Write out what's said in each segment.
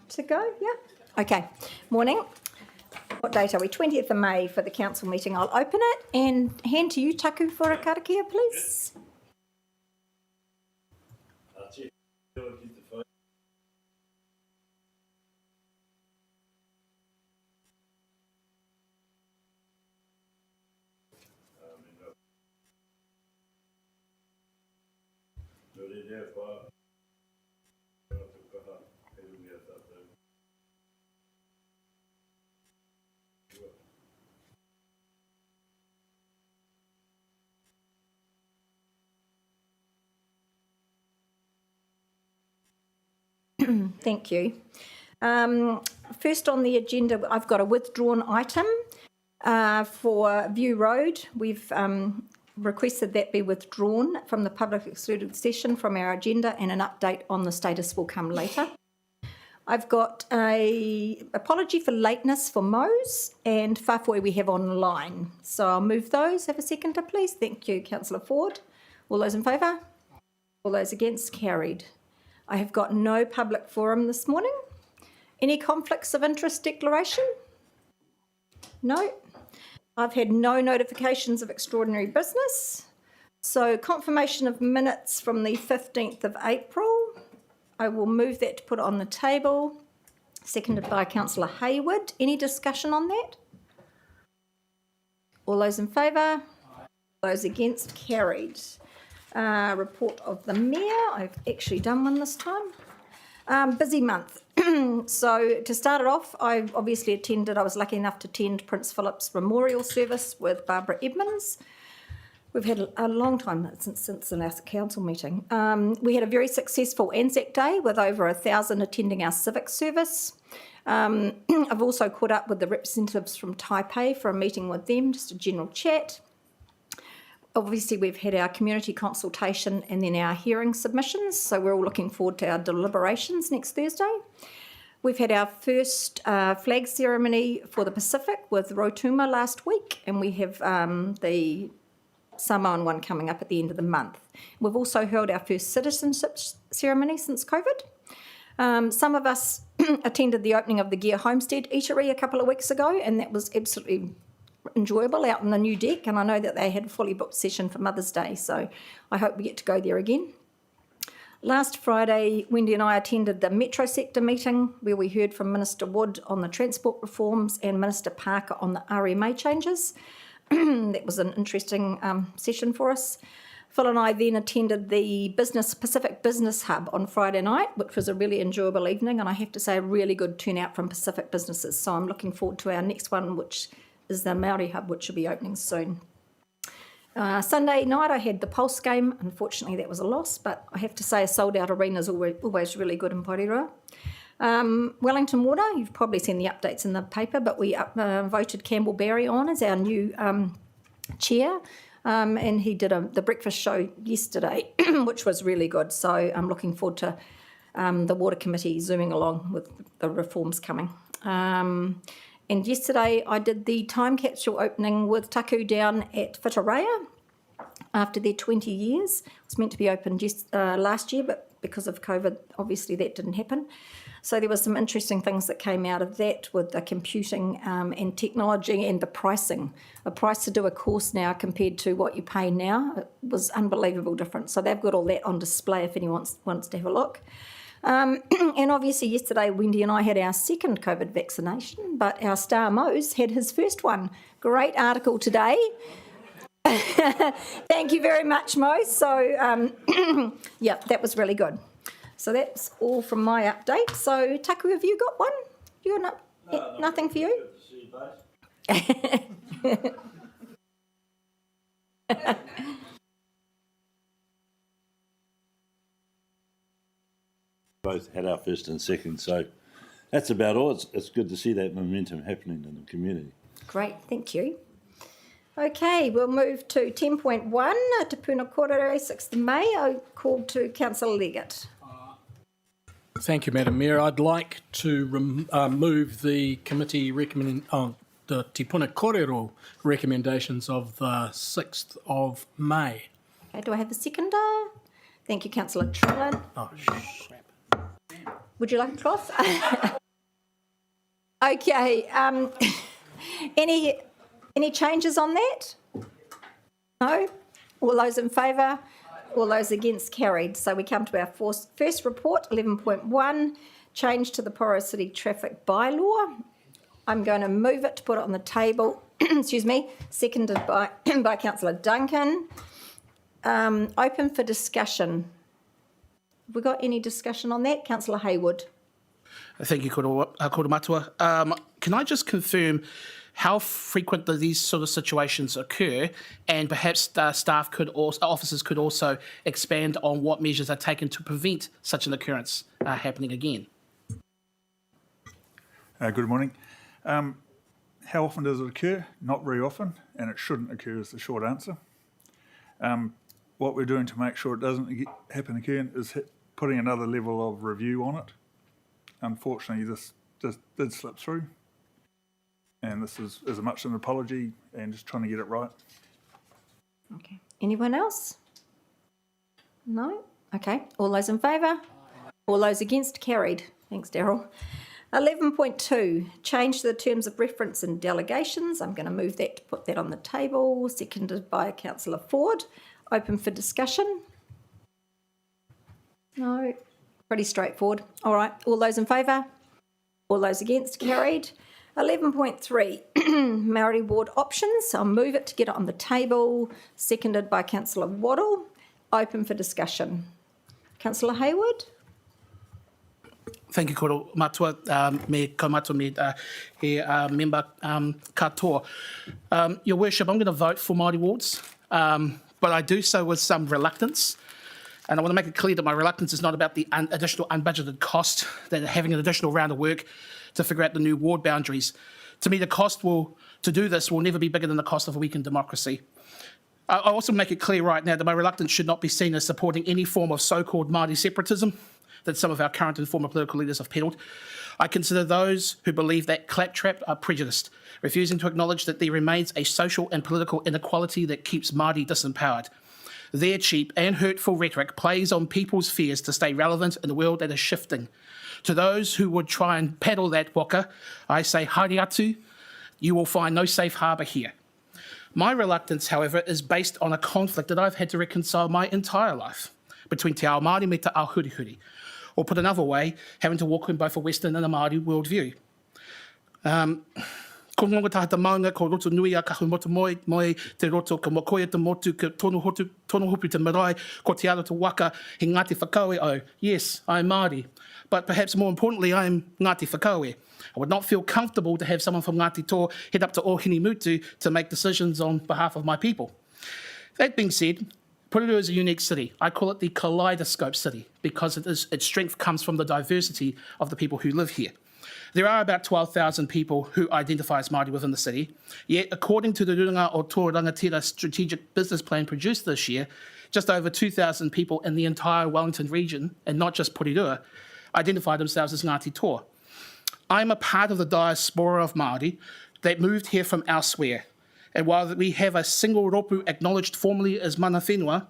to go? Yeah. Okay. Morning. What date are we? 20th of May for the council meeting. I'll open it and hand to you, Taku, for a karakia, please. Thank you. First on the agenda, I've got a withdrawn item for View Road. We've requested that be withdrawn from the public excluded session from our agenda, and an update on the status will come later. I've got a apology for lateness for Mose and Whawhoi we have online. So I'll move those. Have a seconder, please. Thank you, Councillor Ford. All those in favour? All those against? Carried. I have got no public forum this morning. Any conflicts of interest declaration? No. I've had no notifications of extraordinary business. So confirmation of minutes from the 15th of April. I will move that to put it on the table. Seconded by Councillor Hayward. Any discussion on that? All those in favour? Those against? Carried. Report of the Mayor. I've actually done one this time. Busy month. So to start it off, I obviously I was lucky enough to attend Prince Philip's memorial service with Barbara Edmonds. We've had a long time since the last council meeting. We had a very successful Anzac Day with over 1,000 attending our civic service. I've also caught up with the representatives from Taipei for a meeting with them, just a general chat. Obviously, we've had our community consultation and then our hearing submissions, so we're all looking forward to our deliberations next Thursday. We've had our first flag ceremony for the Pacific with Rotuma last week, and we have the Samoan one coming up at the end of the month. We've also held our first citizenship ceremony since COVID. Some of us attended the opening of the Gear Homestead Eatery a couple of weeks ago, and that was absolutely enjoyable out on the new deck, and I know that they had a fully booked session for Mother's Day, so I hope we get to go there again. Last Friday, Wendy and I attended the Metro Sector meeting where we heard from Minister Wood on the transport reforms and Minister Parker on the RMA changes. That was an interesting session for us. Phil and I then attended the Pacific Business Hub on Friday night, which was a really enjoyable evening, and I have to say a really good turnout from Pacific businesses, so I'm looking forward to our next one, which is the Māori Hub, which will be opening soon. Sunday night I had the Pulse game. Unfortunately that was a loss, but I have to say a sold out arena is always really good in Porirua. Wellington Water, you've probably seen the updates in the paper, but we voted Campbell Barry on as our new chair, and he did the breakfast show yesterday, which was really good, so I'm looking forward to the Water Committee zooming along with the reforms coming. And yesterday I did the time capsule opening with Taku down at Whitaraya after their 20 years. It was meant to be opened just last year, but because of COVID, obviously that didn't happen. So there were some interesting things that came out of that with the computing and technology and the pricing. A price to do a course now compared to what you pay now, it was unbelievable difference. So they've got all that on display if anyone wants to have a look. And obviously yesterday Wendy and I had our second COVID vaccination, but our star Mose had his first one. Great article today. Thank you very much, Mose. So yeah, that was really good. So that's all from my update. So Taku, have you got one? You're not, nothing for you? Both had our first and second, so that's about all. It's good to see that momentum happening in the community. Great, thank you. Okay, we'll move to 10.1, Te Puna Kōrere, 6th of May. I call to Councillor Leggett. Thank you, Madam Mayor. I'd like to move the committee the Te Puna Kōrero recommendations of the 6th of May. Okay, do I have a seconder? Thank you, Councillor Trillin. Oh, crap. Would you like a cloth? Okay, any changes on that? No? All those in favour? All those against? Carried. So we come to our first report, 11.1, change to the Porirua City Traffic Bylaw. I'm going to move it to put it on the table, excuse me, seconded by, by Councillor Duncan. Open for discussion. Have we got any discussion on that? Councillor Hayward. Thank you, Koro Matua. Can I just confirm how frequent do these sort of situations occur, and perhaps staff could also, officers could also expand on what measures are taken to prevent such an occurrence happening again? Good morning. How often does it occur? Not very often, and it shouldn't occur is the short answer. What we're doing to make sure it doesn't happen again is putting another level of review on it. Unfortunately, this did slip through, and this is as much an apology and just trying to get it right. Okay. Anyone else? No? Okay. All those in favour? All those against? Carried. Thanks, Daryl. 11.2, change the terms of reference and delegations. I'm going to move that to put that on the table, seconded by Councillor Ford. Open for discussion. No? Pretty straightforward. All right. All those in favour? All those against? Carried. 11.3, Māori ward options. I'll move it to get it on the table, seconded by Councillor Waddle. Open for discussion. Councillor Hayward? Thank you, Koro Matua. Me kaumatu me member katoa. Your Worship, I'm going to vote for Māori wards, but I do so with some reluctance. And I want to make it clear that my reluctance is not about the additional unbudgeted cost, that having an additional round of work to figure out the new ward boundaries. To me, the cost to do this will never be bigger than the cost of a weakened democracy. I also make it clear right now that my reluctance should not be seen as supporting any form of so-called Māori separatism that some of our current and former political leaders have peddled. I consider those who believe that claptrap are prejudiced, refusing to acknowledge that there remains a social and political inequality that keeps Māori disempowered. Their cheap and hurtful rhetoric plays on people's fears to stay relevant in a world that is shifting. To those who would try and paddle that waka, I say, haere atu, you will find no safe harbour here. My reluctance, however, is based on a conflict that I've had to reconcile my entire life between te ao Māori me te ao hurihuri, or put another way, having to walk in both a Western and a Māori worldview. Ko ngonga tahata maunga, ko roto nui a kahumota moi te roto, ka mokoia te motu, ka tono hopu te marae, ko te ara te waka, he Ngāti Whakaue o. Yes, I'm Māori, but perhaps more importantly, I'm Ngāti Whakaue. I would not feel comfortable to have someone from Ngāti Tō head up to Ohinimutu to make decisions on behalf of my people. That being said, Porirua is a unique city. I call it the kaleidoscope city because its strength comes from the diversity of the people who live here. There are about 12,000 people who identify as Māori within the city, yet according to the Runga o Tō Rangatira strategic business plan produced this year, just over 2,000 people in the entire Wellington region, and not just Porirua, identify themselves as Ngāti Tō. I'm a part of the diaspora of Māori that moved here from elsewhere, and while we have a single ropu acknowledged formally as mana whenua,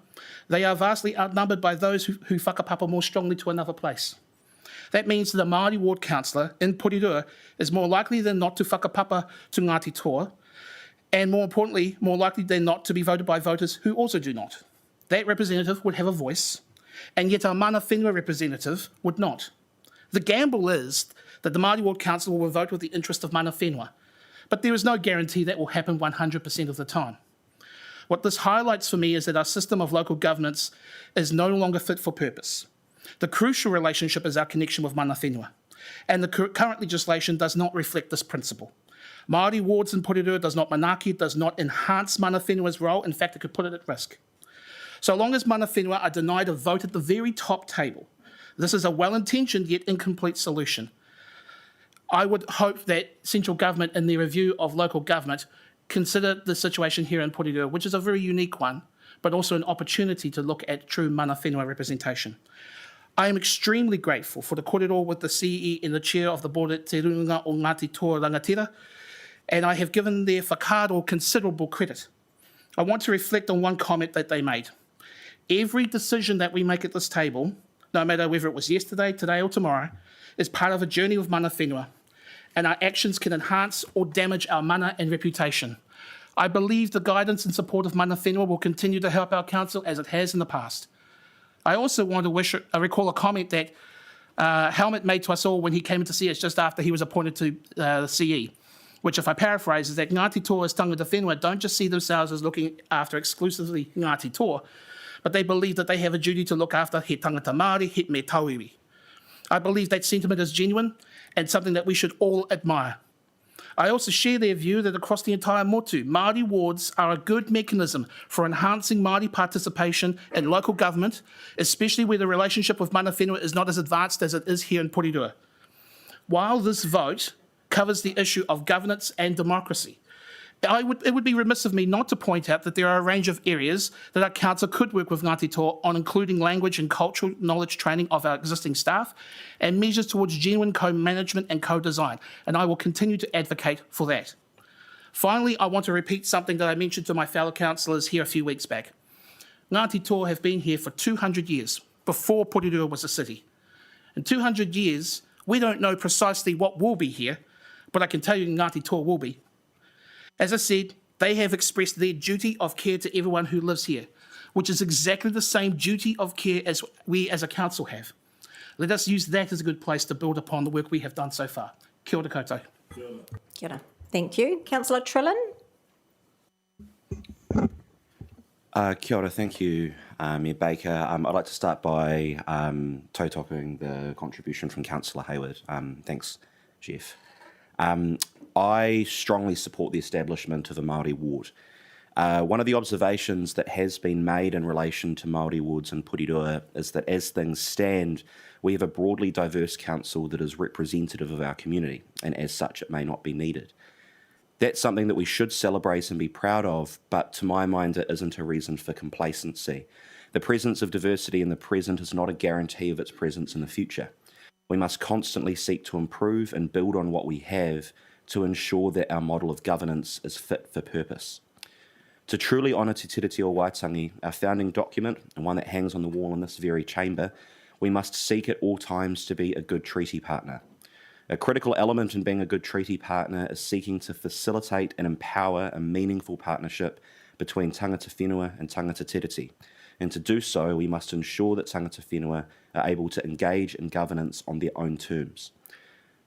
they are vastly outnumbered by those who whakapapa more strongly to another place. That means that a Māori ward councillor in Porirua is more likely than not to whakapapa to Ngāti Toa, and more importantly, more likely than not to be voted by voters who also do not. That representative would have a voice, and yet our mana whenua representative would not. The gamble is that the Māori ward councillor will vote with the interest of mana whenua, but there is no guarantee that will happen 100% of the time. What this highlights for me is that our system of local governance is no longer fit for purpose. The crucial relationship is our connection with mana whenua, and the current legislation does not reflect this principle. Māori wards in Porirua does not manaki, does not enhance mana whenua's role. In fact, it could put it at risk. So long as mana whenua are denied a vote at the very top table, this is a well-intentioned yet incomplete solution. I would hope that central government, in their review of local government, consider the situation here in Porirua, which is a very unique one, but also an opportunity to look at true mana whenua representation. I am extremely grateful for the kōrero with the CE and the chair of the board at Te Runga o Ngāti Toa Rangatira, and I have given their whakaaro considerable credit. I want to reflect on one comment that they made. Every decision that we make at this table, no matter whether it was yesterday, today or tomorrow, is part of a journey with mana whenua. and our actions can enhance or damage our mana and reputation. I believe the guidance and support of mana whenua will continue to help our council as it has in the past. I also want to recall a comment that Helmut made to us all when he came in to see us just after he was appointed to the CE, which, if I paraphrase, is that Ngāti Toa's tangata whenua don't just see themselves as looking after exclusively Ngāti Toa, but they believe that they have a duty to look after he tangata Māori, he me tauiwi. I believe that sentiment is genuine and something that we should all admire. I also share their view that across the entire motu, Māori wards are a good mechanism for enhancing Māori participation in local government, especially where the relationship with mana whenua is not as advanced as it is here in Porirua. While this vote covers the issue of governance and democracy, it would be remiss of me not to point out that there are a range of areas that our council could work with Ngāti Toa on, including language and cultural knowledge training of our existing staff and measures towards genuine co-management and co-design, and I will continue to advocate for that. Finally, I want to repeat something that I mentioned to my fellow councillors here a few weeks back. Ngāti Toa have been here for 200 years, before Porirua was a city. In 200 years, we don't know precisely what will be here, but I can tell you Ngāti Toa will be. As I said, they have expressed their duty of care to everyone who lives here, which is exactly the same duty of care as we as a council have. Let us use that as a good place to build upon the work we have done so far. Kia ora koutou. Kia ora. Thank you. Councillor Trillin? Kia ora, thank you, Mayor Baker. I'd like to start by tautokung the contribution from Councillor Hayward. Thanks, Jeff. I strongly support the establishment of a Māori ward. One of the observations that has been made in relation to Māori wards in Porirua is that as things stand, we have a broadly diverse council that is representative of our community, and as such it may not be needed. That's something that we should celebrate and be proud of, but to my mind it isn't a reason for complacency. The presence of diversity in the present is not a guarantee of its presence in the future. We must constantly seek to improve and build on what we have to ensure that our model of governance is fit for purpose. To truly honour Te Tiriti o Waitangi, our founding document, and one that hangs on the wall in this very chamber, we must seek at all times to be a good treaty partner. A critical element in being a good treaty partner is seeking to facilitate and empower a meaningful partnership between tangata whenua and tangata tiriti. And to do so, we must ensure that tangata whenua are able to engage in governance on their own terms.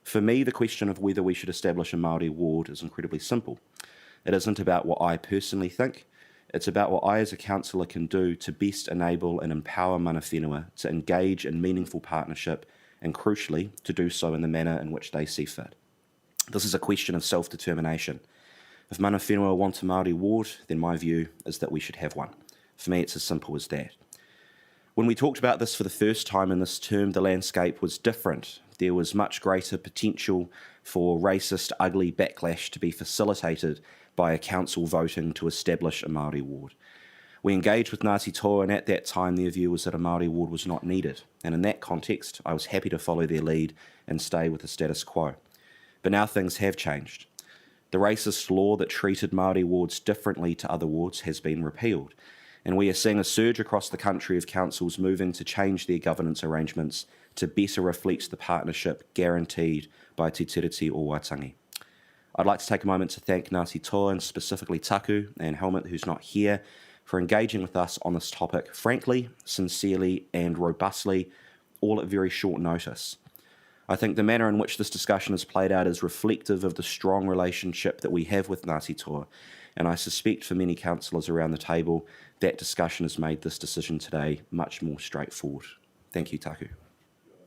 For me, the question of whether we should establish a Māori ward is incredibly simple. It isn't about what I personally think, it's about what I as a councillor can do to best enable and empower mana whenua to engage in meaningful partnership and, crucially, to do so in the manner in which they see fit. This is a question of self-determination. If mana whenua want a Māori ward, then my view is that we should have one. For me, it's as simple as that. When we talked about this for the first time in this term, the landscape was different. There was much greater potential for racist, ugly backlash to be facilitated by a council voting to establish a Māori ward. We engaged with Ngāti Toa, and at that time their view was that a Māori ward was not needed. And in that context, I was happy to follow their lead and stay with the status quo. But now things have changed. The racist law that treated Māori wards differently to other wards has been repealed. And we are seeing a surge across the country of councils moving to change their governance arrangements to better reflect the partnership guaranteed by Te Tiriti o Waitangi. I'd like to take a moment to thank Ngāti Toa, and specifically Taku and Helmut, who's not here, for engaging with us on this topic frankly, sincerely and robustly, all at very short notice. I think the manner in which this discussion is played out is reflective of the strong relationship that we have with Ngāti Toa, and I suspect for many councillors around the table, that discussion has made this decision today much more straightforward. Thank you, Taku.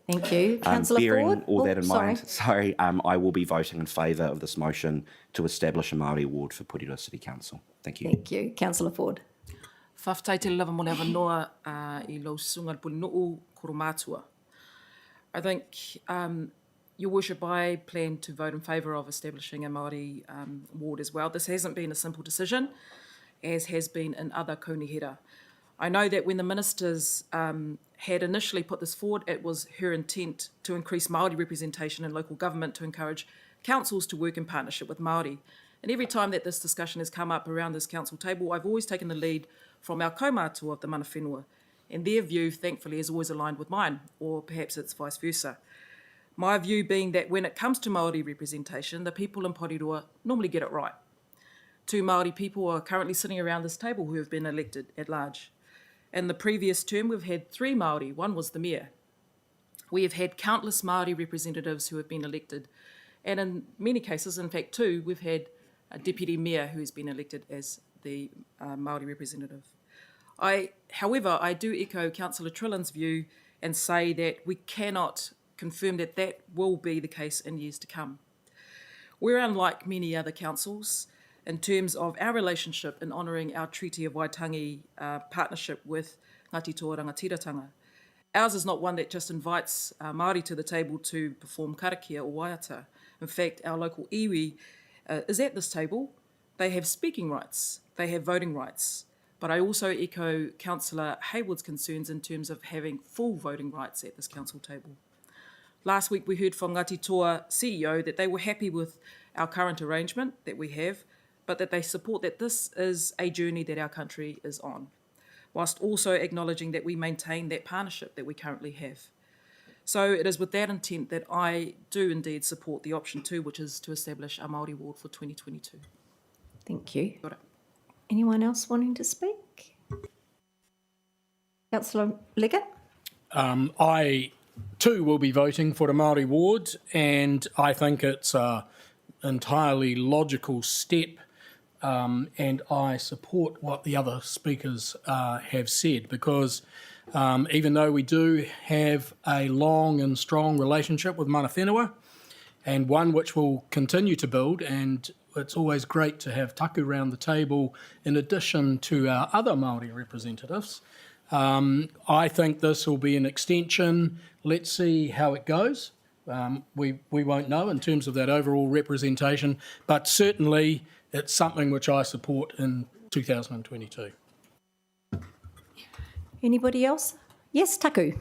Thank you. Councillor Bearing Ford? all that in Sorry. mind, I will be voting in favour of this motion to establish a Māori ward for Porirua City Council. Thank you. Thank you. Councillor Ford? Whawhtai te lava mone awa noa I lo sunga pulinuu koromātua. I think, Your Worship, I plan to vote in favour of establishing a Māori ward as well. This hasn't been a simple decision, as has been in other kaunihera. I know that when the ministers had initially put this forward, it was her intent to increase Māori representation in local government to encourage councils to work in partnership with Māori. And every time that this discussion has come up around this council table, I've always taken the lead from our kaumātua of the mana whenua, and their view, thankfully, is always aligned with mine, or perhaps it's vice versa. My view being that when it comes to Māori representation, the people in Porirua normally get it right. 2 Māori people are currently sitting around this table who have been elected at large. In the previous term, we've had 3 Māori, one was the mayor. We have had countless Māori representatives who have been elected, and in many cases, in fact 2, we've had a deputy mayor who has been elected as the Māori representative. However, I do echo Councillor Trillin's view and say that we cannot confirm that that will be the case in years to come. We're unlike many other councils in terms of our relationship in honouring our Treaty of Waitangi partnership with Ngāti Toa Rangatiratanga. Ours is not one that just invites Māori to the table to perform karakia or waiata. In fact, our local iwi is at this table. They have speaking rights, they have voting rights, but I also echo Councillor Hayward's concerns in terms of having full voting rights at this council table. Last week we heard from Ngāti Toa CEO that they were happy with our current arrangement that we have, but that they support that this is a journey that our country is on, whilst also acknowledging that we maintain that partnership that we currently have. So it is with that intent that I do indeed support the option 2, which is to establish a Māori ward for 2022. Thank you. Got it. Anyone else wanting to speak? Councillor Leggett? I too will be voting for the Māori ward, and I think it's an entirely logical step, and I support what the other speakers have said, because even though we do have a long and strong relationship with mana whenua, and one which will continue to build, and it's always great to have taku around the table in addition to our other Māori representatives. I think this will be an extension. Let's see how it goes. We won't know in terms of that overall representation, but certainly it's something which I support in 2022. Anybody else? Yes, Taku.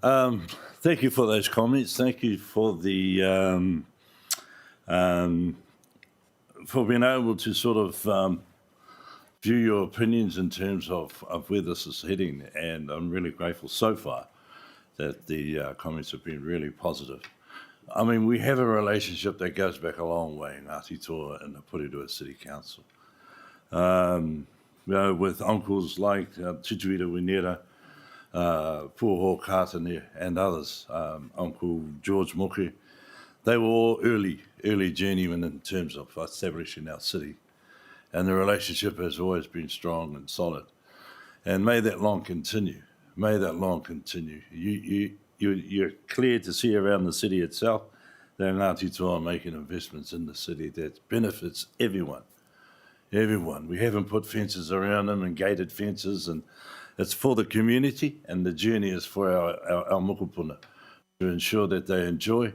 Thank you for those comments. Thank you for the for being able to sort of view your opinions in terms of where this is heading, and I'm really grateful so far that the comments have been really positive. I mean, we have a relationship that goes back a long way in Ngāti Toa and the Porirua City Council. With uncles like Tituira Winera, Puho Kātane and others, Uncle George Moke, they were all early journeymen in terms of establishing our city. And the relationship has always been strong and solid. And may that long continue. May that long continue. You're clear to see around the city itself that Ngāti Toa are making investments in the city that benefits everyone. Everyone. We haven't put fences around them and gated fences, and it's for the community, and the journey is for our mokopuna to ensure that they enjoy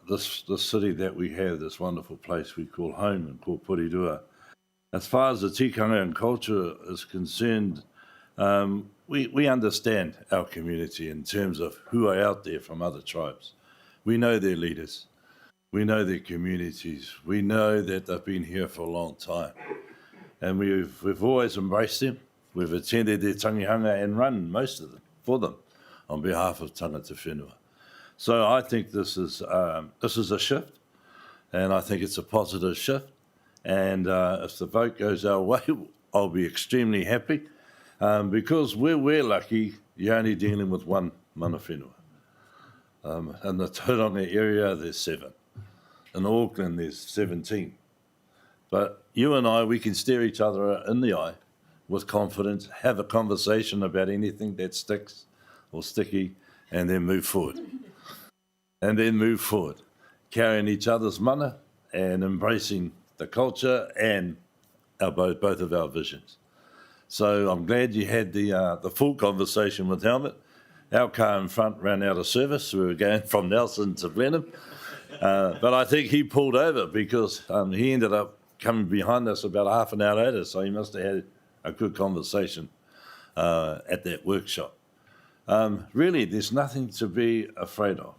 this city that we have, this wonderful place we call home and call Porirua. As far as the tikanga and culture is concerned, we understand our community in terms of who are out there from other tribes. We know their leaders. We know their communities. We know that they've been here for a long time. And we've always embraced them. We've attended their tangihanga and run most of them for them on behalf of tangata whenua. So I think this is a shift, and I think it's a positive shift. And if the vote goes our way, I'll be extremely happy, because where we're lucky, you're only dealing with one mana whenua. In the Tauranga area, there's 7. In Auckland, there's 17. But you and I, we can stare each other in the eye with confidence, have a conversation about anything that sticks or sticky, and then move forward. Carrying each other's mana and embracing the culture and both of our visions. So I'm glad you had the full conversation with Helmut. Our car in front ran out of service. We were going from Nelson to Blenheim. But I think he pulled over because he ended up coming behind us about half an hour later, so he must have had a good conversation at that workshop. Really, there's nothing to be afraid of.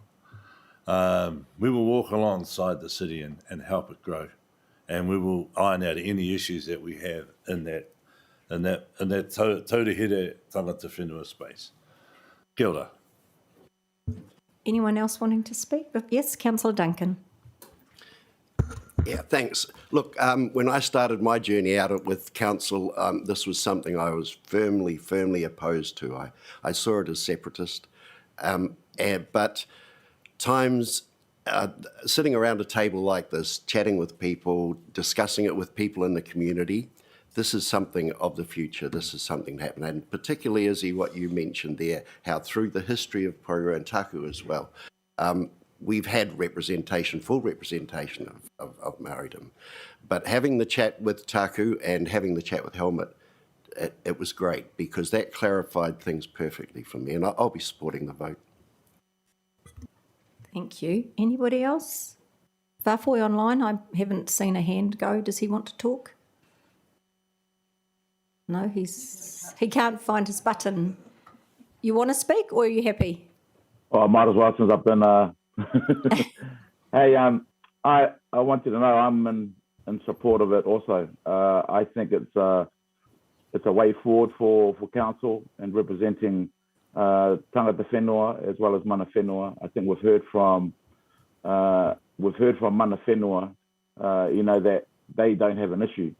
We will walk alongside the city and help it grow, and we will iron out any issues that we have in that Taurihire tangata whenua space. Kia ora. Anyone else wanting to speak? Yes, Councillor Duncan. Yeah, thanks. Look, when I started my journey out with council, this was something I was firmly opposed to. I saw it as separatist. But times sitting around a table like this, chatting with people, discussing it with people in the community, this is something of the future. This is something to happen. And particularly, Izzy, what you mentioned there, how through the history of Porirua and Taku as well, we've had representation, full representation of Māoridom. But having the chat with Taku and having the chat with Helmut, it was great because that clarified things perfectly for me, and I'll be supporting the vote. Thank you. Anybody else? Whāwhoi online, I haven't seen a hand go. Does he want to talk? No, he can't find his button. You want to speak or are you happy? Well, I might as well since I've been... Hey, I want you to know I'm in support of it also. I think it's a way forward for council and representing tangata whenua as well as mana whenua. I think we've heard from mana whenua, that they don't have an issue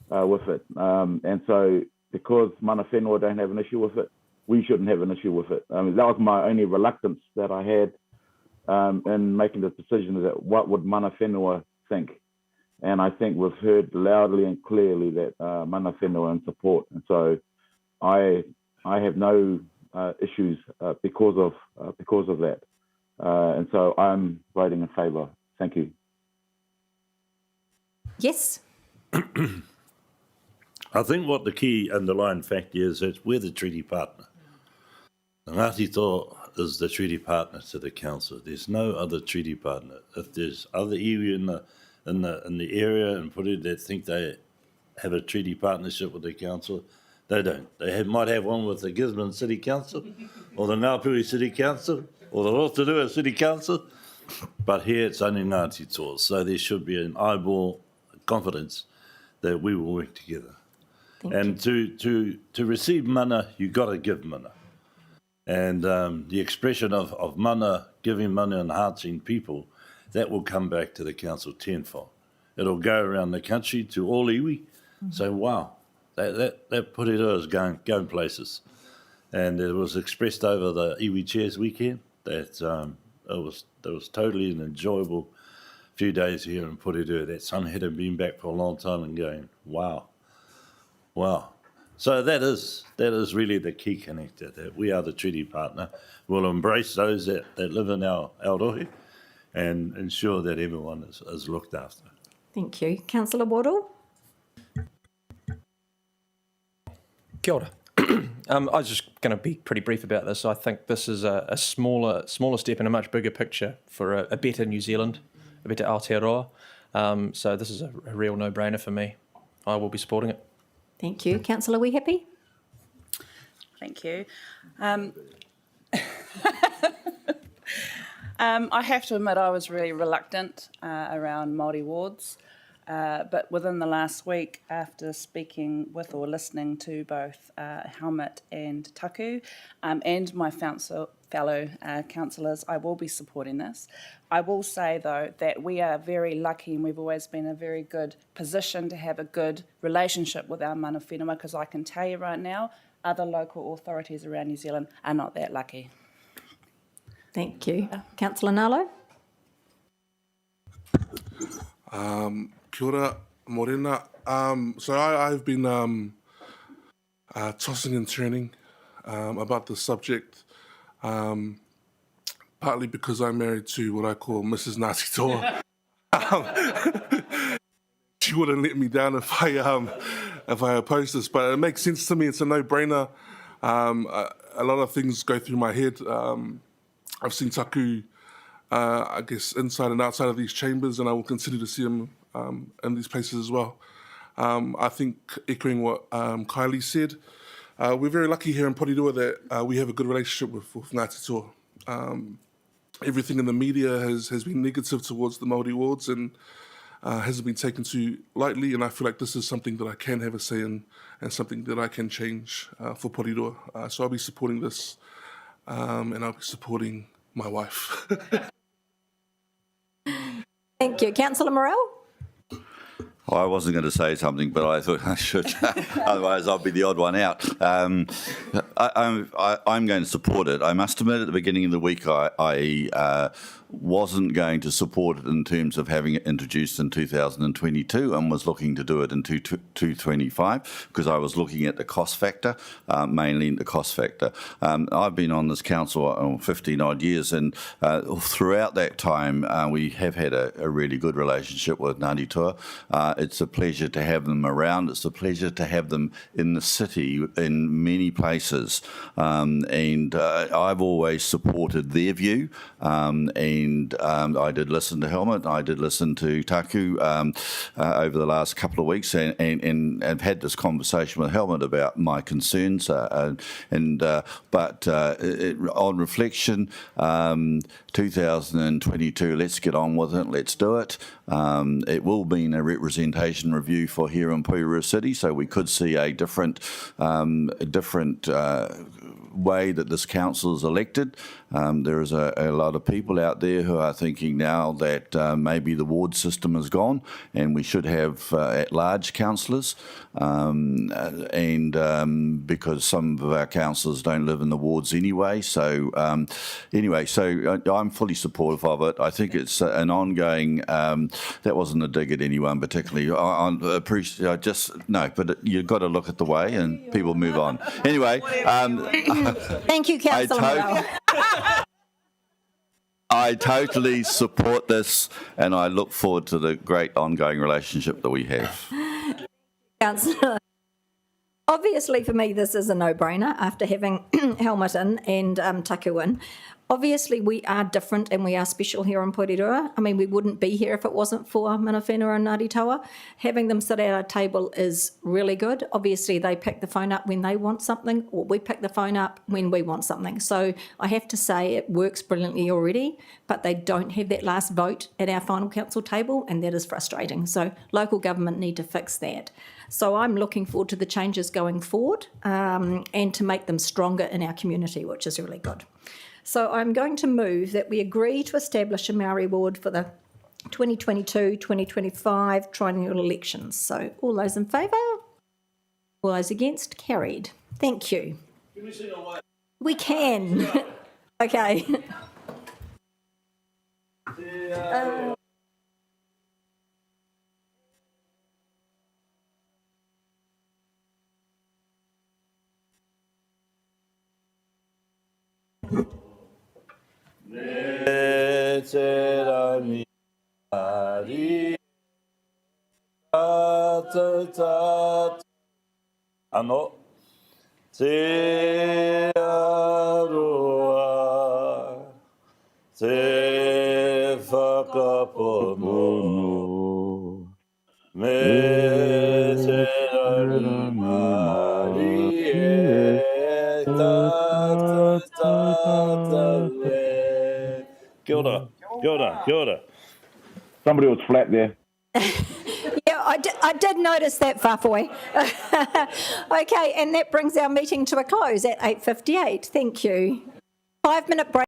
with it. And so because mana whenua don't have an issue with it, we shouldn't have an issue with it. That was my only reluctance that I had in making the decision, is that what would mana whenua think? And I think we've heard loudly and clearly that mana whenua in support. And so I have no issues because of that. And so I'm voting in favour. Thank you. Yes. I think what the key underlying fact is that we're the treaty partner. The Ngāti Toa is the treaty partner to the council. There's no other treaty partner. If there's other iwi in the area and put it that think they have a treaty partnership with the council, they don't. They might have one with the Gisborne City Council or the Ngāpuri City Council or the Rotorua City Council, but here it's only Ngāti Toa. So there should be an eyeball confidence that we will work together. And to receive mana, you got to give mana. And the expression of mana, giving mana and hearts in people, that will come back to the council tenfold. It'll go around the country to all iwi. So, wow, that Porirua is going places. And it was expressed over the iwi chairs weekend that it was totally an enjoyable few days here in Porirua. That sun hadn't been back for a long time and going, wow. So that is really the key connector, that we are the treaty partner. We'll embrace those that live in our rohe and ensure that everyone is looked after. Thank you. Councillor Waddle? Kia ora. I was just going to be pretty brief about this. I think this is a smaller step in a much bigger picture for a better New Zealand, a better Aotearoa. So this is a real no-brainer for me. I will be supporting it. Thank you. Councillor, are we happy? Thank you. I have to admit I was really reluctant around Māori wards, but within the last week, after speaking with or listening to both Helmut and Taku and my fellow councillors, I will be supporting this. I will say, though, that we are very lucky and we've always been in a very good position to have a good relationship with our mana whenua, because I can tell you right now, other local authorities around New Zealand are not that lucky. Thank you. Councillor Nalo? Kia ora, Morena. So I've been tossing and turning about the subject, partly because I'm married to what I call Mrs. Ngāti Toa. She wouldn't let me down if I opposed this, but it makes sense to me. It's a no-brainer. A lot of things go through my head. I've seen Taku, I guess, inside and outside of these chambers, and I will continue to see him in these places as well. I think, echoing what Kylie said, we're very lucky here in Porirua that we have a good relationship with Ngāti Toa. Everything in the media has been negative towards the Māori wards and hasn't been taken too lightly, and I feel like this is something that I can have a say in and something that I can change for Porirua. So I'll be supporting this, and I'll be supporting my wife. Thank you. Councillor Morell? I wasn't going to say something, but I thought I should. Otherwise, I'll be the odd one out. I'm going to support it. I must admit, at the beginning of the week, I wasn't going to support it in terms of having it introduced in 2022 and was looking to do it in 2025 because I was looking at the cost factor, mainly the cost factor. I've been on this council 15 odd years, and throughout that time, we have had a really good relationship with Ngāti Toa. It's a pleasure to have them around. It's a pleasure to have them in the city in many places. And I've always supported their view. And I did listen to Helmut. I did listen to Taku over the last couple of weeks, and I've had this conversation with Helmut about my concerns. But on reflection, 2022, let's get on with it. Let's do it. It will mean a representation review for here in Porirua City, so we could see a different way that this council is elected. There is a lot of people out there who are thinking now that maybe the ward system is gone and we should have at-large councillors, and because some of our councillors don't live in the wards anyway. So I'm fully supportive of it. I think it's an ongoing. That wasn't a dig at anyone particularly. I appreciate. But you've got to look at the way, and people move on. Anyway. Thank you, Councillor Morell. I totally support this, and I look forward to the great ongoing relationship that we have. Councillor. Obviously, for me, this is a no-brainer after having Helmut in and Taku in. Obviously, we are different and we are special here in Porirua. I mean, we wouldn't be here if it wasn't for Mana Whenua and Ngāti Taua. Having them sit at our table is really good. Obviously, they pick the phone up when they want something, or we pick the phone up when we want something. So I have to say it works brilliantly already, but they don't have that last vote at our final council table, and that is frustrating. So local government need to fix that. So I'm looking forward to the changes going forward and to make them stronger in our community, which is really good. So I'm going to move that we agree to establish a Maori ward for the 2022-2025 triennial elections. So all those in favour? All those against? Carried. Thank you. We can. Okay. Ano te aroa te whakapono me te rari mari e tata le. Kia ora, kia ora, kia ora. Somebody was flat there. Yeah, I did notice that, Whāwhoi. Okay, and that brings our meeting to a close at 8:58. Thank you. 5-minute break.